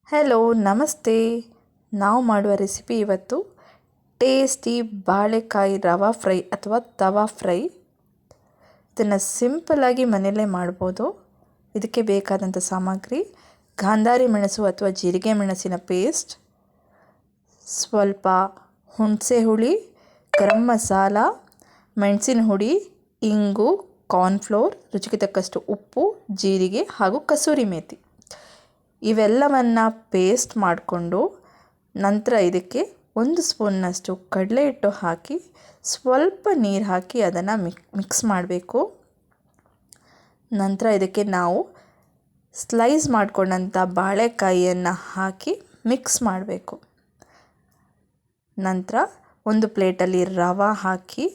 Hello ನಮಸ್ತೆ. ನಾವು ಮಾಡುವ ರೆಸಿಪಿ ಇವತ್ತು ಟೇಸ್ಟಿ ಬಾಳೆಕಾಯಿ ರವಾ ಫ್ರೈ ಅಥವಾ ತವಾ ಫ್ರೈ. ಇದನ್ನು ಸಿಂಪಲ್ಲಾಗಿ ಮನೆಯಲ್ಲೇ ಮಾಡ್ಬೋದು. ಇದಕ್ಕೆ ಬೇಕಾದಂಥ ಸಾಮಗ್ರಿ: ಗಾಂಧಾರಿ ಮೆಣಸು ಅಥವಾ ಜೀರಿಗೆ ಮೆಣಸಿನ ಪೇಸ್ಟ್, ಸ್ವಲ್ಪ ಹುಣಸೆ ಹುಳಿ, ಗರಂ ಮಸಾಲ, ಮೆಣಸಿನ ಹುಡಿ, ಇಂಗು, ಕಾರ್ನ್ಫ್ಲೋರ್, ರುಚಿಗೆ ತಕ್ಕಷ್ಟು ಉಪ್ಪು, ಜೀರಿಗೆ ಹಾಗೂ ಕಸೂರಿ ಮೇಥಿ. ಇವೆಲ್ಲವನ್ನು ಪೇಸ್ಟ್ ಮಾಡಿಕೊಂಡು ನಂತರ ಇದಕ್ಕೆ 1 ಸ್ಪೂನ್ನಷ್ಟು ಕಡಲೆ ಹಿಟ್ಟು ಹಾಕಿ ಸ್ವಲ್ಪ ನೀರು ಹಾಕಿ ಅದನ್ನು ಮಿಕ್ಸ್ ಮಾಡಬೇಕು. ನಂತರ ಇದಕ್ಕೆ ನಾವು ಸ್ಲೈಸ್ ಮಾಡಿಕೊಂಡಂಥ ಬಾಳೆಕಾಯಿಯನ್ನು ಹಾಕಿ ಮಿಕ್ಸ್ ಮಾಡಬೇಕು. ನಂತರ ಒಂದು ಪ್ಲೇಟಲ್ಲಿ ರವೆ ಹಾಕಿ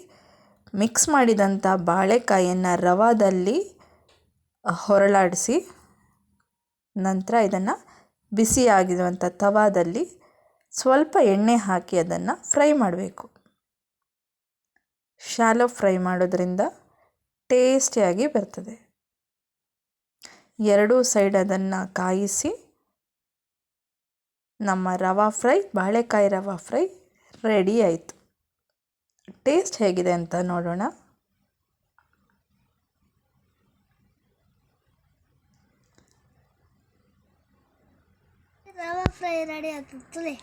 ಮಿಕ್ಸ್ ಮಾಡಿದಂಥ ಬಾಳೆಕಾಯಿಯನ್ನು ರವಾದಲ್ಲಿ ಹೊರಳಾಡಿಸಿ ನಂತರ ಇದನ್ನು ಬಿಸಿಯಾಗಿರುವಂಥ ತವಾದಲ್ಲಿ ಸ್ವಲ್ಪ ಎಣ್ಣೆ ಹಾಕಿ ಅದನ್ನು ಫ್ರೈ ಮಾಡಬೇಕು. ಶಾಲೋ ಫ್ರೈ ಮಾಡೋದ್ರಿಂದ ಟೇಸ್ಟಿಯಾಗಿ ಬರ್ತದೆ. ಎರಡೂ ಸೈಡ್ ಅದನ್ನು ಕಾಯಿಸಿ ನಮ್ಮ ಬಾಳೆಕಾಯಿ ರವಾ ಫ್ರೈ ರೆಡಿ ಆಯಿತು. ಟೇಸ್ಟ್ ಹೇಗಿದೆ ಅಂತ ನೋಡೋಣ. ರವಾ ಫ್ರೈ ರೆಡಿ ಆಗ್ತದೆ.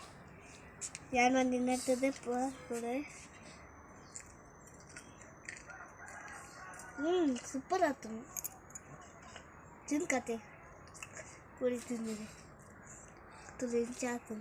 ನಾನು ನಿನ್ನತ್ತದೆ ಪೂರೆ ಸೂಪರ್ ಆಯ್ತು. ತಿನ್ಕತೆ ಪೂರಿ ತಿಂದಿದೆ ತುಳಿ ಚಾತು.